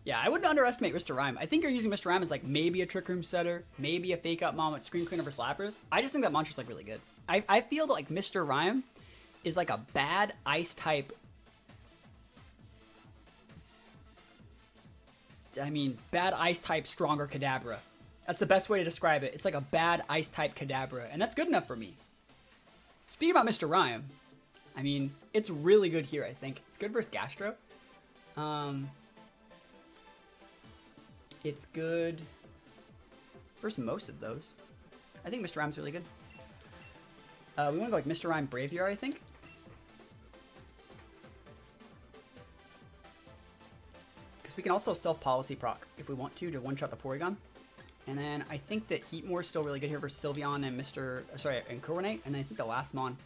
Yeah, I wouldn't underestimate Mr.Rime. I think you're using Mr.Rime as like maybe a Trick Room setter, maybe a fake out mom with screen cleaner for slappers. I just think that monster's like really good. I feel that like Mr.Rime is like a bad ice type. I mean, bad ice type stronger Kadabra. That's the best way to describe it. It's like a bad ice type Kadabra, and that's good enough for me. Speaking about Mr.Rime, I mean, it's really good here, I think. It's good versus Gastro. It's good versus most of those. I think Mr.Rime's really good. We want to go like Mr.Rime Braviar, I think. Because we can also self-policy proc if we want to one-shot the Porygon. And then I think that Heatmore is still really good here versus Sylveon and and Corviknight. And then I think the last Mon.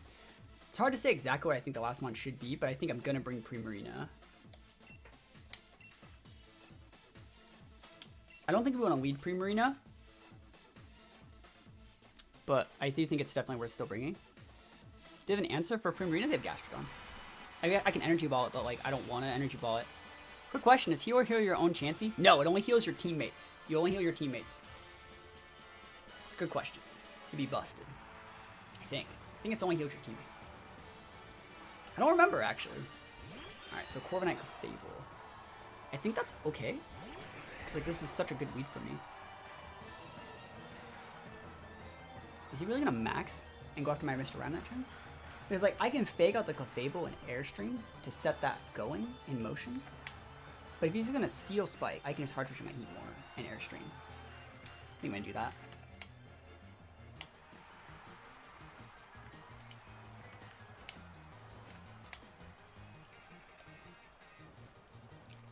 It's hard to say exactly what I think the last Mon should be, but I think I'm going to bring Primarina. I don't think we want to lead Primarina, but I do think it's definitely worth still bringing. Do you have an answer for Primarina? They have Gastrodon. I can Energy Ball it, but like I don't want to Energy Ball it. Quick question, is heal or heal your own Chansey? No, it only heals your teammates. You only heal your teammates. It's a good question. To be busted. I think it's only heals your teammates. I don't remember, actually. Alright, so Corviknight Fable. I think that's okay. Because like this is such a good lead for me. Is he really going to max and go after my Mr.Rime that turn? Because like I can fake out the Clefable and Airstream to set that going in motion. But if he's going to Steel Spike, I can just Hard Switch my Heatmore and Airstream. I think I'm going to do that.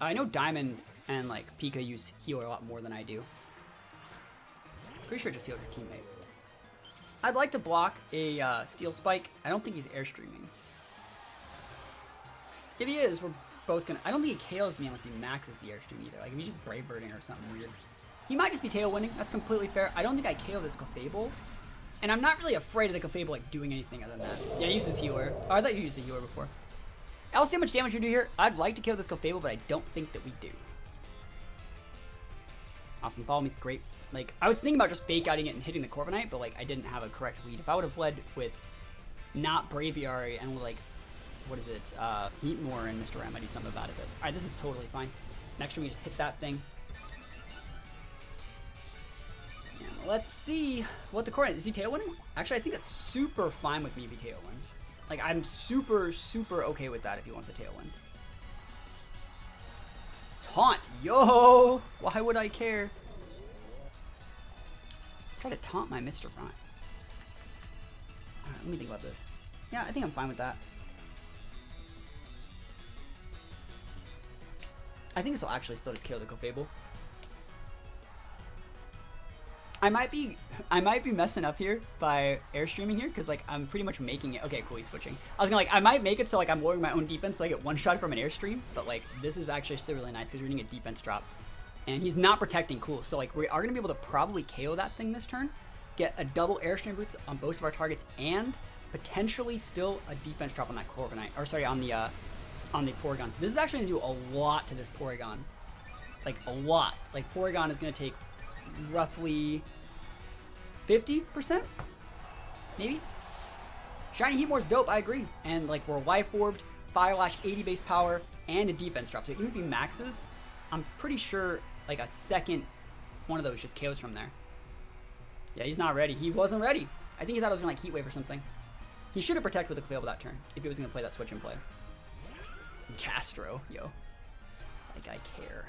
I know Diamond and like Pika use Healer a lot more than I do. Pretty sure just healed your teammate. I'd like to block a Steel Spike. I don't think he's Airstreaming. If he is, we're both gonna. I don't think he KOs me unless he maxes the Airstream either. Like if he's just Brave Birding or something weird. He might just be tail winning. That's completely fair. I don't think I KO this Clefable. And I'm not really afraid of the Clefable like doing anything other than that. Yeah, I used his Healer. Oh, I thought you used the Healer before. I'll see how much damage we do here. I'd like to kill this Clefable, but I don't think that we do. Awesome. Follow me's great. Like, I was thinking about just fake outing it and hitting the Corviknight, but like I didn't have a correct lead. If I would have led with not Braviary and like, what is it, Heatmore and Mr.Rime, I'd do something about it. But alright, this is totally fine. Next turn we just hit that thing. And let's see what the Corviknight, is he tail winning? Actually, I think that's super fine with me if he tail wins. Like, I'm super, super okay with that if he wants a Tailwind. Taunt! Yo! Why would I care? Try to taunt my Mr. Rime. Alright, let me think about this. Yeah, I think I'm fine with that. I think this will actually still just KO the Clefable. I might be messing up here by Airstreaming here because like I'm pretty much making it. Okay, cool, he's switching. I was gonna like I might make it so like I'm lowering my own defense so I get one shot from an Airstream, but like this is actually still really nice because we're gonna get defense drop, and he's not protecting. Cool. So like we are gonna be able to probably KO that thing this turn, get a double Airstream boost on both of our targets, and potentially still a defense drop on that Corviknight. Or sorry, on the Porygon. This is actually gonna do a lot to this Porygon, like a lot. Like Porygon is gonna take roughly 50%, maybe. Shiny Heatmore's dope, I agree. And like we're Life Orbed, Fire Lash, 80 base power, and a defense drop. So even if he maxes, I'm pretty sure like a second one of those just KOs from there. Yeah, he's not ready. He wasn't ready. I think he thought I was gonna like Heat Wave or something. He should have protected with a Clefable that turn if he was gonna play that switch and play. Castro, yo. Like I care.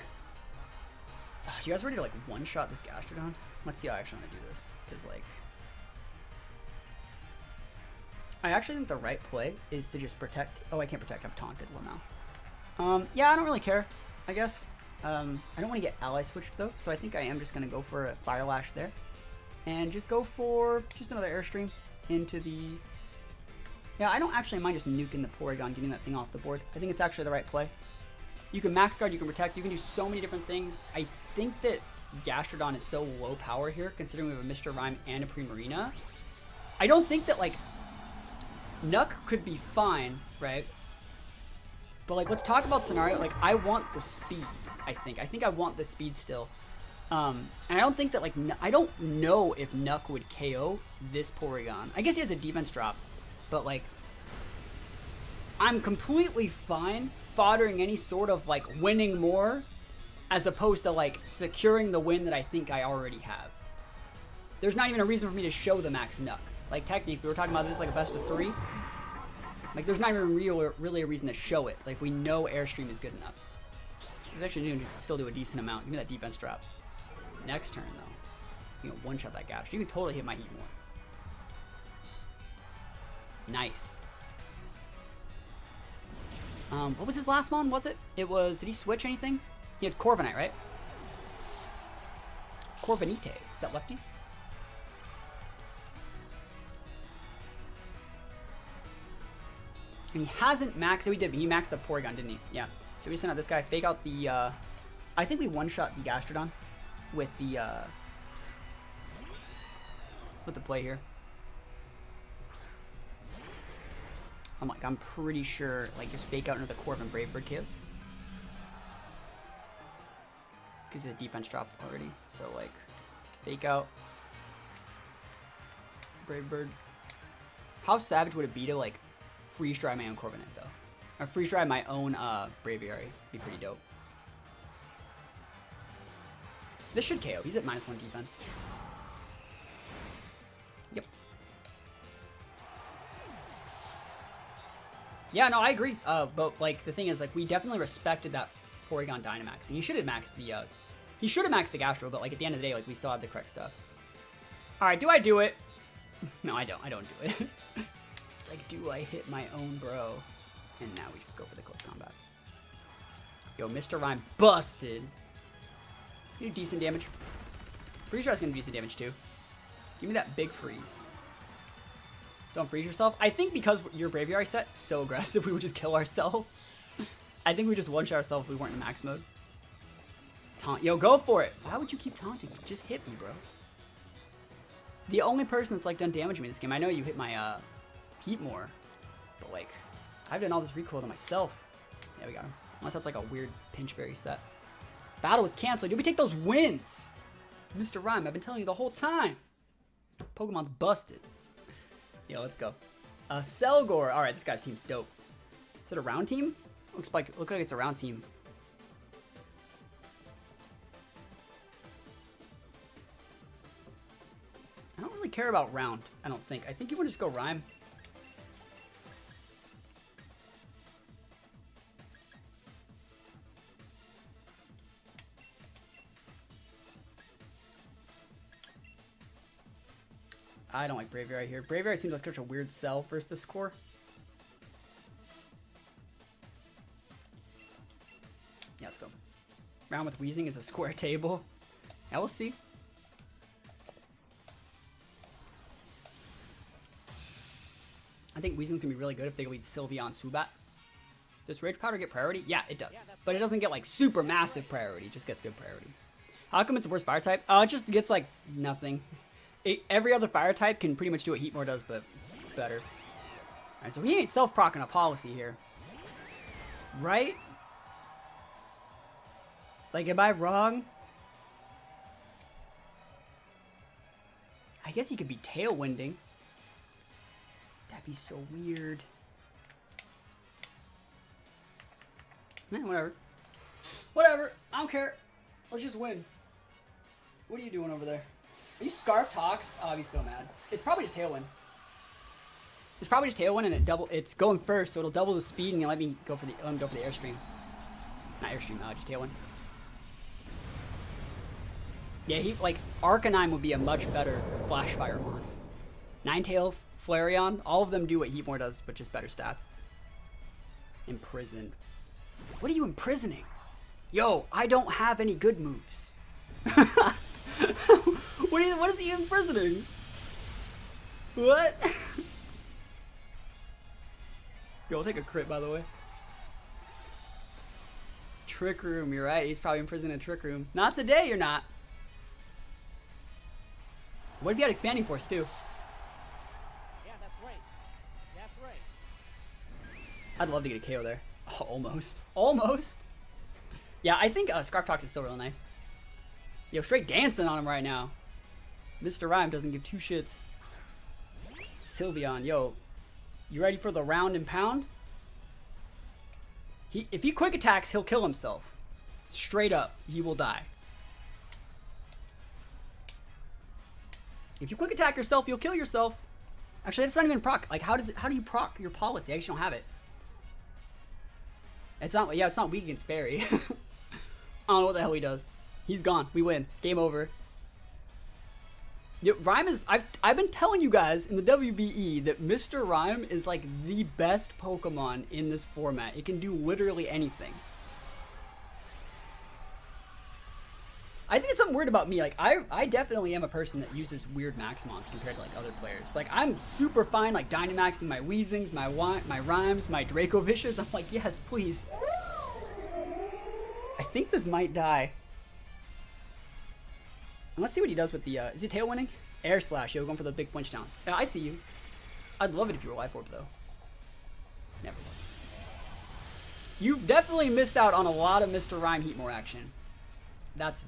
You guys ready to like one-shot this Gastrodon? Let's see how I actually want to do this. Because like, I actually think the right play is to just protect. Oh, I can't protect. I'm taunted. Well, now. Yeah, I don't really care. I guess. I don't want to get ally switched though, so I think I am just gonna go for a Fire Lash there, and just go for just another Airstream into the. Yeah, I don't actually mind just nuking the Porygon, getting that thing off the board. I think it's actually the right play. You can max guard, you can protect, you can do so many different things. I think that Gastrodon is so low power here, considering we have a Mr.Rime and a Primarina. I don't think that, like, Nook could be fine, right? But, like, let's talk about scenario. Like, I want the speed. I think I want the speed still. And I don't think that, like, I don't know if Nuck would KO this Porygon. I guess he has a defense drop, but, like, I'm completely fine foddering any sort of, like, winning more as opposed to, like, securing the win that I think I already have. There's not even a reason for me to show the max Nuck. Like, technically, we were talking about this like a best of 3. Like, there's not even really a reason to show it. Like, we know Airstream is good enough. He's actually going to still do a decent amount. Give me that defense drop. Next turn, though. You know, one-shot that gash. You can totally hit my heat more. Nice. What was his last one, was it? It was, did he switch anything? He had Corviknight, right? Corviknight. Is that lefties? And he hasn't maxed, so he did, but he maxed the Porygon, didn't he? Yeah. So we sent out this guy, fake out the, I think we one-shot the Gastrodon with the play here. I'm pretty sure, like, just fake out into the Corv and Brave Bird KOs. Because his defense dropped already. So, like, fake out. Brave Bird. How savage would it be to, like, freeze dry my own Corviknight, though? Or freeze dry my own Braviary. Be pretty dope. This should KO. He's at -1 defense. Yep. Yeah, no, I agree. But, like, the thing is, like, we definitely respected that Porygon Dynamax. And he should have maxed the, Gastro, but, like, at the end of the day, like, we still had the correct stuff. Alright, do I do it? No, I don't. I don't do it. It's like, do I hit my own bro? And now we just go for the close combat. Yo, MR.Rime busted. You do decent damage. Freeze Dry's gonna do decent damage, too. Give me that big freeze. Don't freeze yourself. I think because your Braviary set so aggressive, we would just kill ourselves. I think we just one-shot ourselves if we weren't in max mode. Taunt. Yo, go for it. Why would you keep taunting me? Just hit me, bro. The only person that's, like, done damage to me in this game, I know you hit my, heat more. But, like, I've done all this recoil to myself. Yeah, we got him. Unless that's, like, a weird Pinchberry set. Battle was canceled. Dude, we take those wins. MR.Rime, I've been telling you the whole time. Pokemon's busted. Yo, let's go. Selgor. All right, this guy's team's dope. Is it a round team? Looks like it's a round team. I don't really care about round, I don't think. I think you want to just go Rime. I don't like Braviary here. Braviary seems like such a weird sell versus this core. Yeah, let's go. Round with Weezing is a square table. Yeah, we'll see. I think Weezing's gonna be really good if they lead Sylveon Subat. Does Rage Powder get priority? Yeah, it does. But it doesn't get, like, super massive priority. It just gets good priority. How come it's the worst fire type? It just gets, like, nothing. Every other fire type can pretty much do what Heatmore does, but it's better. Alright, so he ain't self-procking a policy here. Right? Like, am I wrong? I guess he could be tailwinding. That'd be so weird. Whatever. Whatever. I don't care. Let's just win. What are you doing over there? Are you Scarf Tox? Oh, I'd be so mad. It's probably just Tailwind. It's probably just Tailwind, and it's going first, so it'll double the speed and let me go for the Airstream. Not Airstream, just Tailwind. Yeah, Arcanine would be a much better Flash Firemon. Ninetales, Flareon, all of them do what Heatmore does, but just better stats. Imprisoned. What are you imprisoning? Yo, I don't have any good moves. What is he imprisoning? What? Yo, I'll take a crit, by the way. Trick Room, you're right. He's probably imprisoned in a Trick Room. Not today, you're not. What if you had Expanding Force, too? Yeah, that's right. That's right. I'd love to get a KO there. Oh, almost. Almost. Yeah, I think Scarf Tox is still really nice. Yo, straight dancing on him right now. MR.Rime doesn't give two shits. Sylveon, yo, you ready for the round and pound? If he quick attacks, he'll kill himself. Straight up, he will die. If you quick attack yourself, you'll kill yourself. Actually, that's not even proc. Like, how do you proc your policy? I actually don't have it. It's not. Yeah, it's not weak against fairy. I don't know what the hell he does. He's gone. We win. Game over. Yo, Rime is. I've been telling you guys in the WBE that MR.Rime is like the best Pokemon in this format. It can do literally anything. I think it's something weird about me. Like, I definitely am a person that uses weird Maximons compared to, like, other players. Like, I'm super fine, like, Dynamaxing my Weezings, my Rimes, my Draco Vicious. I'm like, yes, please. I think this might die. And let's see what he does with the, is he tail winning? Air Slash, yo, going for the big flinch down. Yeah, I see you. I'd love it if you were Life Orb, though. Never will. You've definitely missed out on a lot of MR.Rime Heatmore action. That's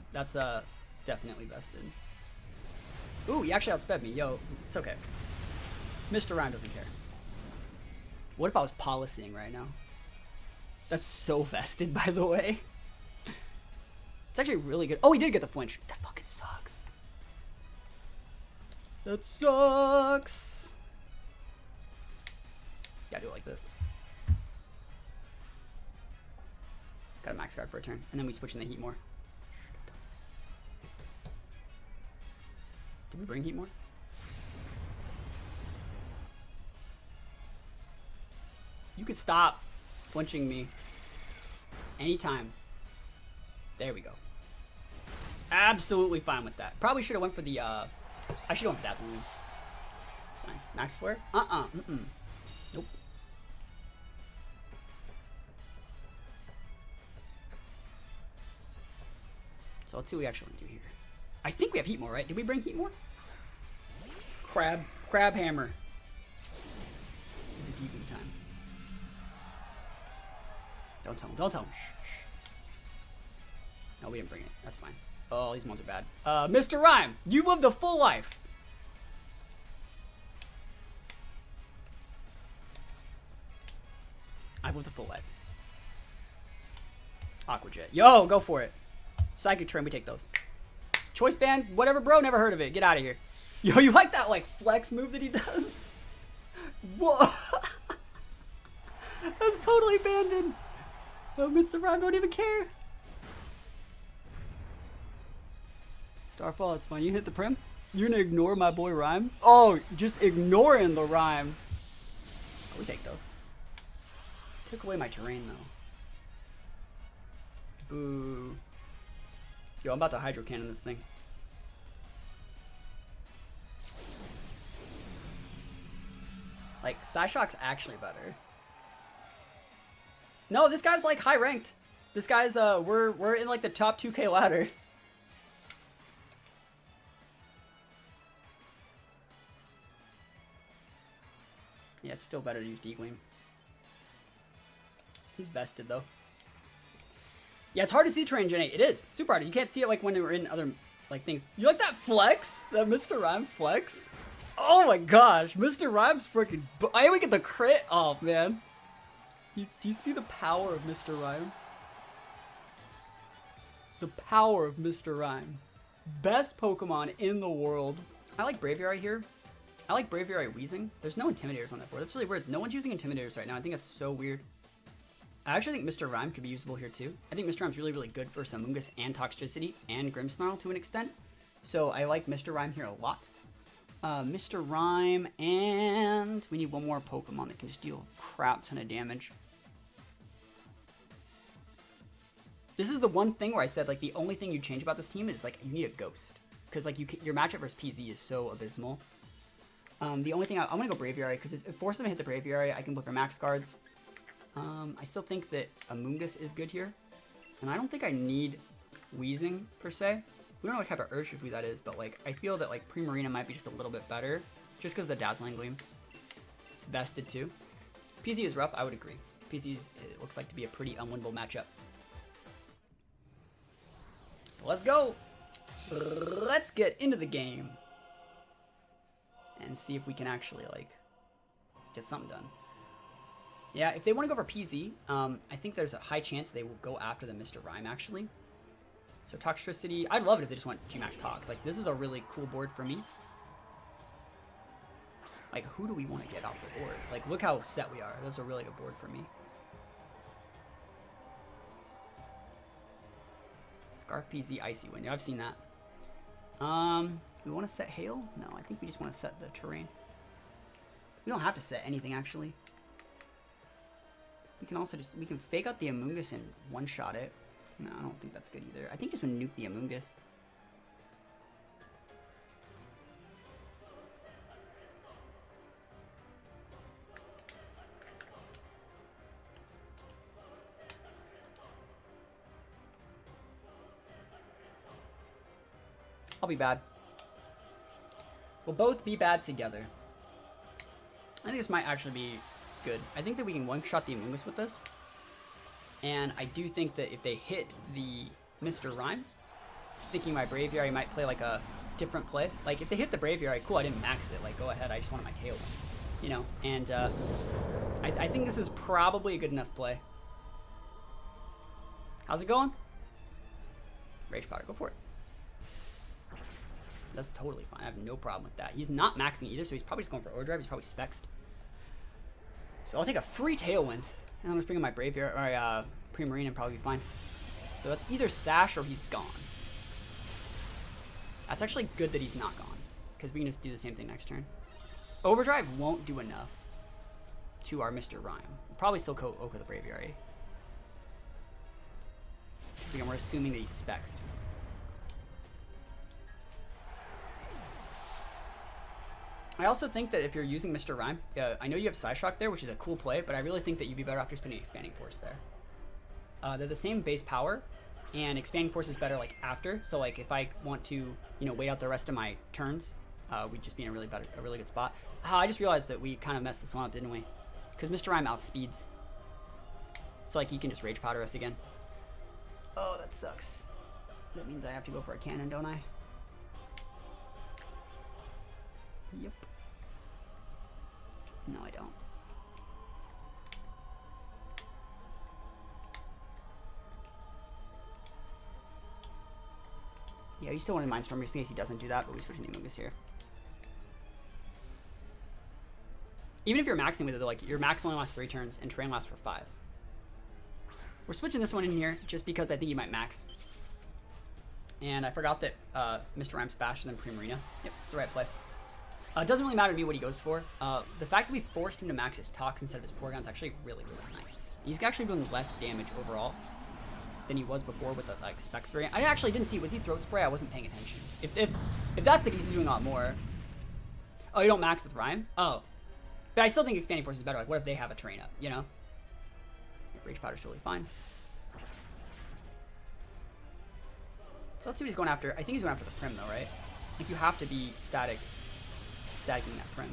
definitely vested. Ooh, he actually outsped me. Yo, it's okay. MR.Rime doesn't care. What if I was policying right now? That's so vested, by the way. It's actually really good. Oh, he did get the flinch. That fucking sucks. That sucks. Gotta do it like this. Got a max guard for a turn. And then we switch in the Heatmore. Did we bring Heatmore? You could stop flinching me anytime. There we go. Absolutely fine with that. Probably should have went for the, I should have went for THATSAplusONE. It's fine. Max Flare? Nope. So let's see what we actually do here. I think we have Heatmore, right? Did we bring Heatmore? Crab Hammer. It's a deep time. Don't tell him. Don't tell him. Shh. No, we didn't bring it. That's fine. Oh, these ones are bad. MR.Rime, you lived a full life. I've lived a full life. Aqua Jet. Yo, go for it. Psychic Trim, we take those. Choice Band, whatever, bro. Never heard of it. Get out of here. Yo, you like that, like, flex move that he does? Whoa. That's totally abandoned. Oh, MR.Rime don't even care. Starfall, it's fine. You hit the prim? You're gonna ignore my boy Rime? Oh, just ignoring the Rime. Oh, we take those. Took away my terrain, though. Boo. Yo, I'm about to Hydro Cannon this thing. Like, Psyshock's actually better. No, this guy's like high ranked. This guy's we're in like the top 2K ladder. Yeah, it's still better to use D-Gleam. He's vested though. Yeah, it's hard to see terrain Gen 8. It is super hard. You can't see it like when we're in other like things. You like that flex? That MR.Rime flex? Oh my gosh, MR.Rime's freaking. I we get the crit off, man. Do you see the power of MR.Rime? The power of MR.Rime. Best Pokemon in the world. I like Braviary here. I like Braviary Weezing. There's no Intimidators on that board. That's really weird. No one's using Intimidators right now. I think that's so weird. I actually think MR.Rime could be usable here too. I think MR.Rime's really, really good for Amoonguss and Toxtricity and Grimmsnarl to an extent. So I like MR.Rime here a lot. MR.Rime, and we need one more Pokemon that can just deal a crap ton of damage. This is the one thing where I said like the only thing you change about this team is like you need a Ghost, because like your matchup versus PZ is so abysmal. The only thing I'm gonna go Braviary because it forces them to hit the Braviary. I can look for max cards. I still think that Amoonguss is good here, and I don't think I need Weezing per se. We don't know what type of Urshifu that is, but like I feel that like Primarina might be just a little bit better, just because of the Dazzling Gleam. It's vested too. PZ is rough, I would agree. PZ it looks like to be a pretty unwinnable matchup. Let's go. Let's get into the game and see if we can actually like get something done. Yeah, if they want to go for PZ, I think there's a high chance they will go after the MR.Rime actually. So Toxtricity, I'd love it if they just went Gmax Tox. Like, this is a really cool board for me. Like, who do we want to get off the board? Like, look how set we are. This is a really good board for me. Scarf PZ Icy Wind. Yeah, I've seen that. We want to set Hail? No, I think we just want to set the terrain. We don't have to set anything, actually. We can also just, we can fake out the Amoonguss and one-shot it. No, I don't think that's good either. I think just want to nuke the Amoonguss. I'll be bad. We'll both be bad together. I think this might actually be good. I think that we can one-shot the Amoonguss with this. And I do think that if they hit the MR.Rime, thinking my Braviary might play like a different play. Like, if they hit the Braviary, cool, I didn't max it. Like, go ahead, I just wanted my Tailwind. You know? And I think this is probably a good enough play. How's it going? Rage Powder, go for it. That's totally fine. I have no problem with that. He's not maxing either, so he's probably just going for Overdrive. He's probably spexed. So I'll take a free Tailwind. And I'm just bringing my Braviary, or Primarine, and probably be fine. So that's either Sash or he's gone. That's actually good that he's not gone, because we can just do the same thing next turn. Overdrive won't do enough to our MR.Rime. We'll probably still go Oka the Braviary. Again, we're assuming that he's spexed. I also think that if you're using MR.Rime, I know you have Psyshock there, which is a cool play, but I really think that you'd be better off just putting Expanding Force there. They're the same base power, and Expanding Force is better like after. So like if I want to, you know, wait out the rest of my turns, we'd just be in a really good spot. I just realized that we kind of messed this one up, didn't we? Because MR.Rime outspeeds. So like he can just Rage Powder us again. Oh, that sucks. That means I have to go for a cannon, don't I? Yep. No, I don't. Yeah, you still want to Mindstorm just in case he doesn't do that, but we switch in the Amoonguss here. Even if you're maxing with it, though, like your max only lasts 3 turns and terrain lasts for 5. We're switching this one in here just because I think he might max. And I forgot that MR.Rime's faster than Primarina. Yep, it's the right play. It doesn't really matter to me what he goes for. The fact that we forced him to max his Tox instead of his Porygon is actually really, really nice. He's actually doing less damage overall than he was before with the like Specs variant. I actually didn't see, was he Throat Spray? I wasn't paying attention. If that's the case, he's doing a lot more. Oh, you don't max with Rime? Oh. But I still think Expanding Force is better. Like, what if they have a terrain up, you know? Rage Powder's totally fine. So let's see what he's going after. I think he's going after the Prim though, right? Like, you have to be stacking that Prim.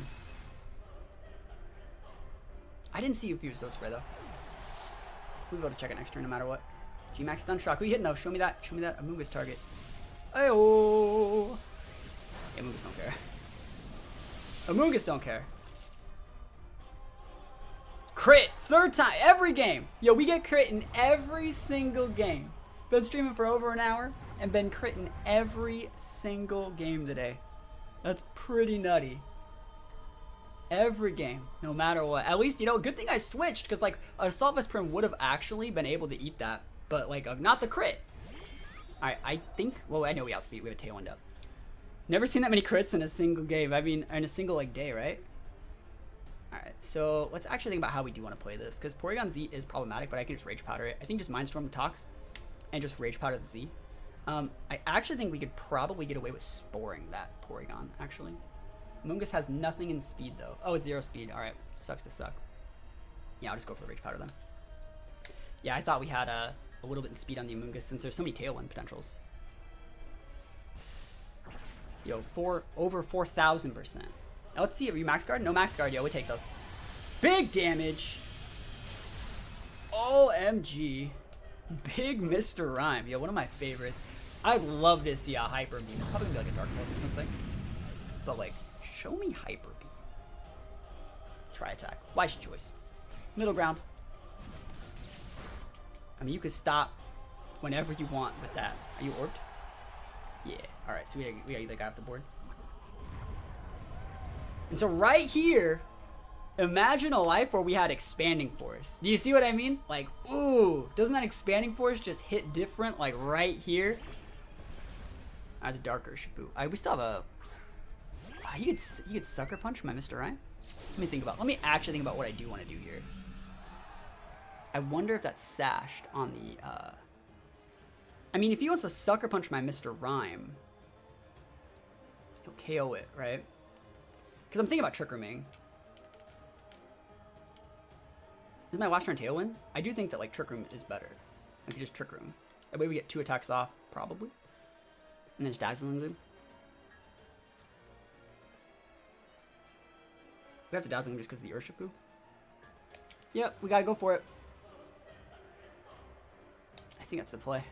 I didn't see if he was Throat Spray though. We'll be able to check it next turn no matter what. G-Max Stun Shock. Who you hitting though? Show me that Amoonguss target. Ayo! Okay, Amoonguss don't care. Amoonguss don't care. Crit! 3rd time! Every game! Yo, we get crit in every single game. Been streaming for over an hour and been critting every single game today. That's pretty nutty. Every game, no matter what. At least, you know, good thing I switched, because like a Assault Vest Prim would have actually been able to eat that, but like not the crit. Alright, I think, well, I know we outspeed. We have a Tailwind up. Never seen that many crits in a single game. I mean, in a single like day, right? Alright, so let's actually think about how we do want to play this, because Porygon Z is problematic, but I can just Rage Powder it. I think just Mindstorm the Tox and just Rage Powder the Z. I actually think we could probably get away with sporing that Porygon, actually. Amoonguss has nothing in speed, though. Oh, it's 0 speed. Alright, sucks to suck. Yeah, I'll just go for the Rage Powder then. Yeah, I thought we had a little bit in speed on the Amoonguss since there's so many Tailwind potentials. Yo, over 4,000%. Now let's see, are you Max Guard? No Max Guard, yo, we take those. Big damage! OMG. Big MR.Rime. Yo, one of my favorites. I'd love to see a hyper beam. It's probably gonna be like a dark pulse or something. But like, show me hyper beam. Try attack. Wise choice. Middle ground. I mean, you could stop whenever you want with that. Are you orbed? Yeah. All right. So we gotta get the guy off the board. And so right here, imagine a life where we had expanding force. Do you see what I mean? Like, ooh, doesn't that expanding force just hit different? Like right here. That's darker Shifu. We still have a. He could sucker punch my MR.Rime. Let me actually think about what I do want to do here. I wonder if that's sashed on the. I mean, if he wants to sucker punch my MR.Rime, he'll KO it, right? Because I'm thinking about Trick Rooming. Is my last turn Tailwind? I do think that like Trick Room is better. I could just Trick Room. That way we get 2 attacks off, probably. And then just Dazzling Gleam. We have to Dazzling Gleam just because of the Urshifu. Yep, we gotta go for it. I think that's the play.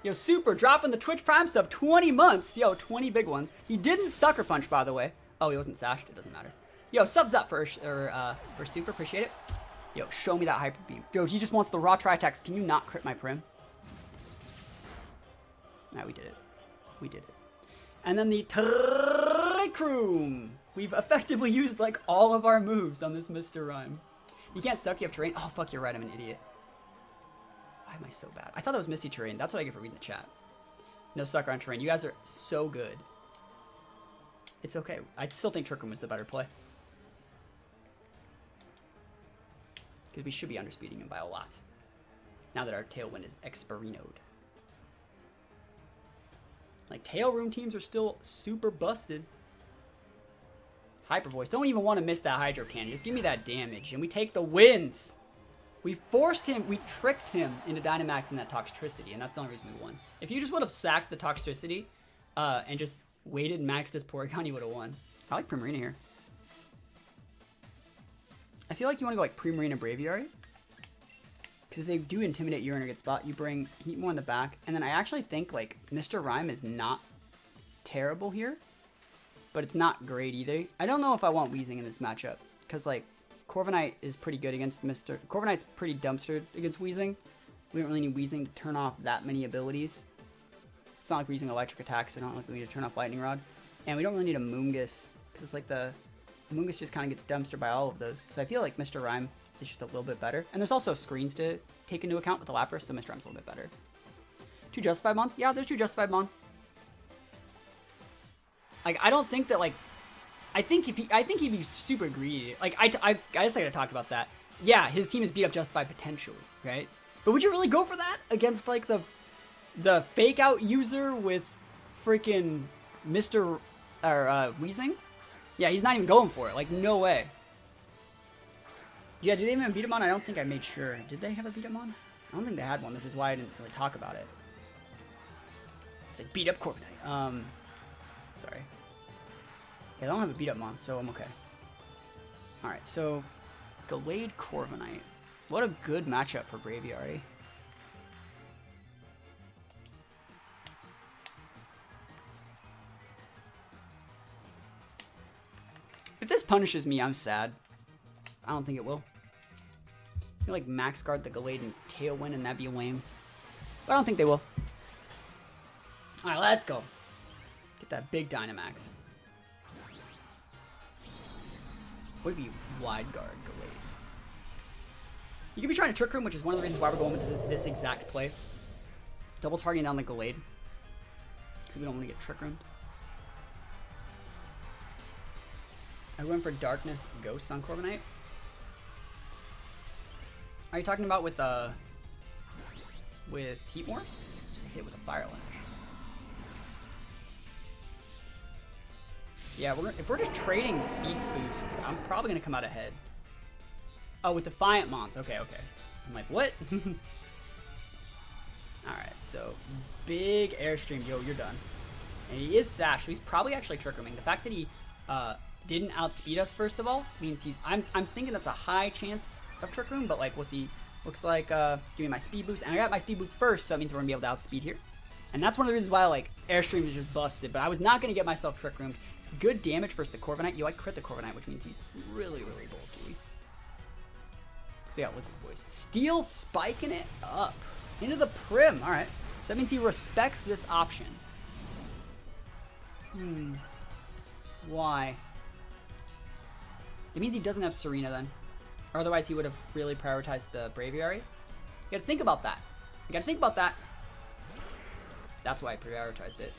Yo, Super dropping the Twitch Prime sub 20 months. Yo, 20 big ones. He didn't Sucker Punch, by the way. Oh, he wasn't sashed. It doesn't matter. Yo, subs up for Super. Appreciate it. Yo, show me that Hyper Beam. Yo, he just wants the raw tri-attacks. Can you not crit my Prim? Nah, we did it. We did it. And then the Trick Room. We've effectively used like all of our moves on this MR.Rime. You can't suck, you have terrain. Oh, fuck, you're right. I'm an idiot. Why am I so bad? I thought that was Misty Terrain. That's what I get for reading the chat. No sucker on terrain. You guys are so good. It's okay. I still think Trick Room was the better play. Because we should be underspeeding him by a lot. Now that our Tailwind is Experinoed. Like, Tail Room teams are still super busted. Hyper Voice. Don't even want to miss that Hydro Cannon. Just give me that damage. And we take the wins. We forced him, we tricked him into Dynamaxing that Toxtricity, and that's the only reason we won. If you just would have sacked the Toxtricity and just waited and maxed his Porygon, you would have won. I like Primarina here. I feel like you want to go like Primarina Braviary. Because if they do Intimidate you in a good spot, you bring Heatmore in the back. And then I actually think like MR.Rime is not terrible here. But it's not great either. I don't know if I want Weezing in this matchup. Because like Corviknight is pretty good against Corviknight's pretty dumpstered against Weezing. We don't really need Weezing to turn off that many abilities. It's not like we're using electric attacks, so I don't like we need to turn off Lightning Rod. And we don't really need a Moongus, because like the Moongus just kind of gets dumpstered by all of those. So I feel like MR.Rime is just a little bit better. And there's also screens to take into account with the Lapras, so MR.Rime's a little bit better. 2 Justified Mons? Yeah, there's 2 Justified Mons. Like, I don't think that like I think he'd be super greedy. Like, I guess I gotta talk about that. Yeah, his team is beat up Justified potentially, right? But would you really go for that against, like, the fake-out user with freaking Weezing? Yeah, he's not even going for it. Like, no way. Yeah, do they even have a beat-up on? I don't think I made sure. Did they have a beat-up on? I don't think they had one, which is why I didn't really talk about it. It's like, beat-up Corviknight. Sorry. Yeah, I don't have a beat-up mon, so I'm okay. Alright, so Gallade Corviknight. What a good matchup for Braviary. If this punishes me, I'm sad. I don't think it will. I feel like max guard the Gallade and Tailwind and that'd be lame. But I don't think they will. Alright, let's go. Get that big Dynamax. Would be wide guard Gallade. You could be trying to Trick Room, which is one of the reasons why we're going with this exact play. Double targeting down the Gallade. Because we don't want to get Trick Roomed. I went for Darkness Ghosts on Corviknight. Are you talking about with Heatmore? Just hit with a Fire Lash. Yeah, if we're just trading speed boosts, I'm probably gonna come out ahead. Oh, with Defiant Mons. Okay, okay. I'm like, what? Alright, so big Airstream. Yo, you're done. And he is Sash, so he's probably actually Trick Rooming. The fact that he didn't outspeed us, first of all, means he's... I'm thinking that's a high chance of Trick Room, but like, we'll see. Looks like, give me my speed boost. And I got my speed boost first, so that means we're gonna be able to outspeed here. And that's one of the reasons why like Airstream is just busted. But I was not going to get myself Trick Roomed. It's good damage versus the Corviknight. Yo, I crit the Corviknight, which means he's really, really bulky. So we got Liquid Voice. Steel spiking it up. Into the Prim. Alright. So that means he respects this option. Why? It means he doesn't have Serena then. Or otherwise he would have really prioritized the Braviary. You gotta think about that. You gotta think about that. That's why I prioritized it.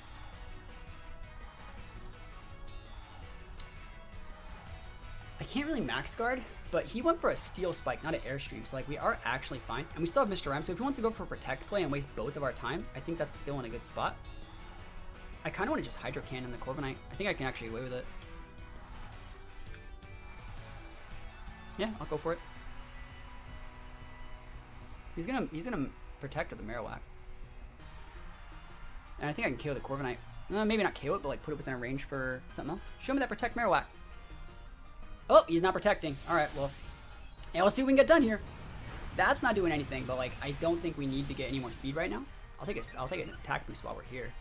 I can't really max guard, but he went for a Steel Spike, not an Airstream. So like we are actually fine. And we still have Mr. Rime. So if he wants to go for a Protect play and waste both of our time, I think that's still in a good spot. I kind of want to just Hydro Cannon the Corviknight. I think I can actually get away with it. Yeah, I'll go for it. He's gonna Protect with the Marowak. And I think I can KO the Corviknight. Maybe not KO it, but like put it within a range for something else. Show me that Protect Marowak. Oh, he's not protecting. Alright, well. Yeah, let's see what we can get done here. That's not doing anything, but like I don't think we need to get any more speed right now. I'll take an attack boost while we're here.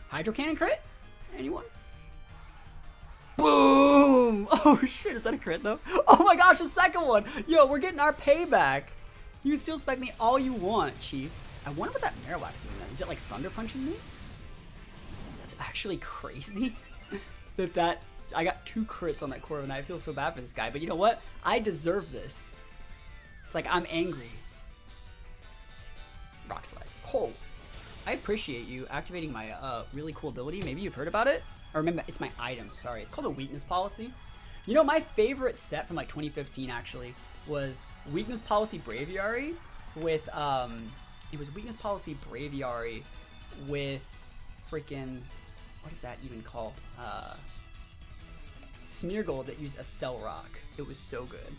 Hydro Cannon crit? Anyone? Boom! Oh shit, is that a crit though? Oh my gosh, the second one! Yo, we're getting our payback. You still spec me all you want, Chief. I wonder what that Marowak's doing then. Is it like Thunder Punching me? That's actually crazy. that I got 2 crits on that Corviknight. I feel so bad for this guy, but you know what? I deserve this. It's like I'm angry. Rock Slide. Oh, I appreciate you activating my really cool ability. Maybe you've heard about it. Or remember, it's my item. Sorry, it's called a Weakness Policy. You know, my favorite set from like 2015 actually was Weakness Policy Braviary with it was Weakness Policy Braviary with freaking, what is that even called? Smeargle that used a Cell Rock. It was so good.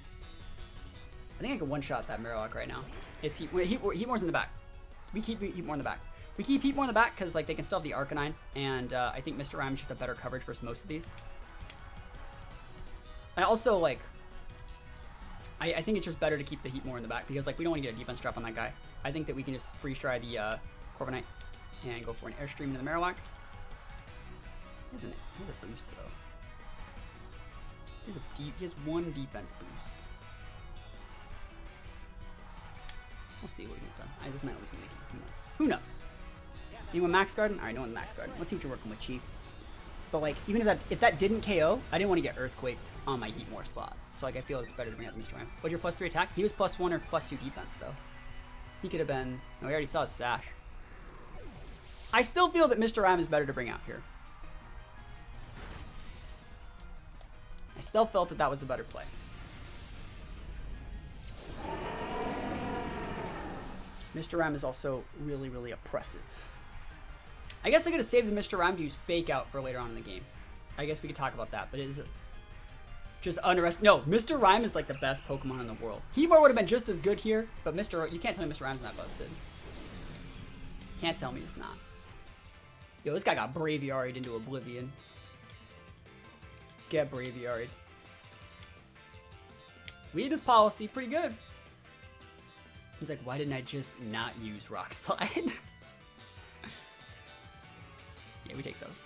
I think I can one-shot that Marowak right now. It's Heatmore's in the back. We keep Heatmore in the back. We keep Heatmore in the back because like they can still have the Arcanine, and I think Mr. Rime is just a better coverage versus most of these. I also like, I think it's just better to keep the Heatmore in the back because like we don't want to get a defense drop on that guy. I think that we can just freeze try the Corviknight and go for an Airstream into the Marowak. Isn't it? He has a boost though. He has 1 defense boost. We'll see what we get done. This might lose me again. Who knows? Anyone max guarding? Alright, no one's max guarding. Let's see what you're working with, Chief. But like, even if that didn't KO, I didn't want to get Earthquaked on my Heatmore slot. So like, I feel it's better to bring out Mr. Rime. What's your +3 attack? He was +1 or +2 defense though. He could have been. No, we already saw his Sash. I still feel that Mr. Rime is better to bring out here. I still felt that that was a better play. Mr. Rime is also really, really oppressive. I guess I could have saved the Mr. Rime to use Fake Out for later on in the game. I guess we could talk about that, but it is just underestimated. No, Mr. Rime is like the best Pokemon in the world. Heatmore would have been just as good here, but you can't tell me Mr. Rime's not busted. Can't tell me it's not. Yo, this guy got Braviaried into oblivion. Get Braviaried. Weakness Policy, pretty good. He's like, why didn't I just not use Rock Slide? Yeah, we take those.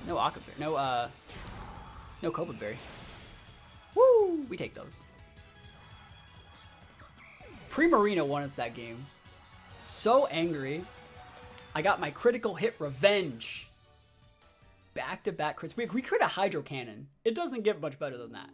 No Aquaberry. No Copa Berry. Woo! We take those. Primarina won us that game. So angry. I got my critical hit revenge. Back-to-back crits. We crit a Hydro Cannon. It doesn't get much better than that.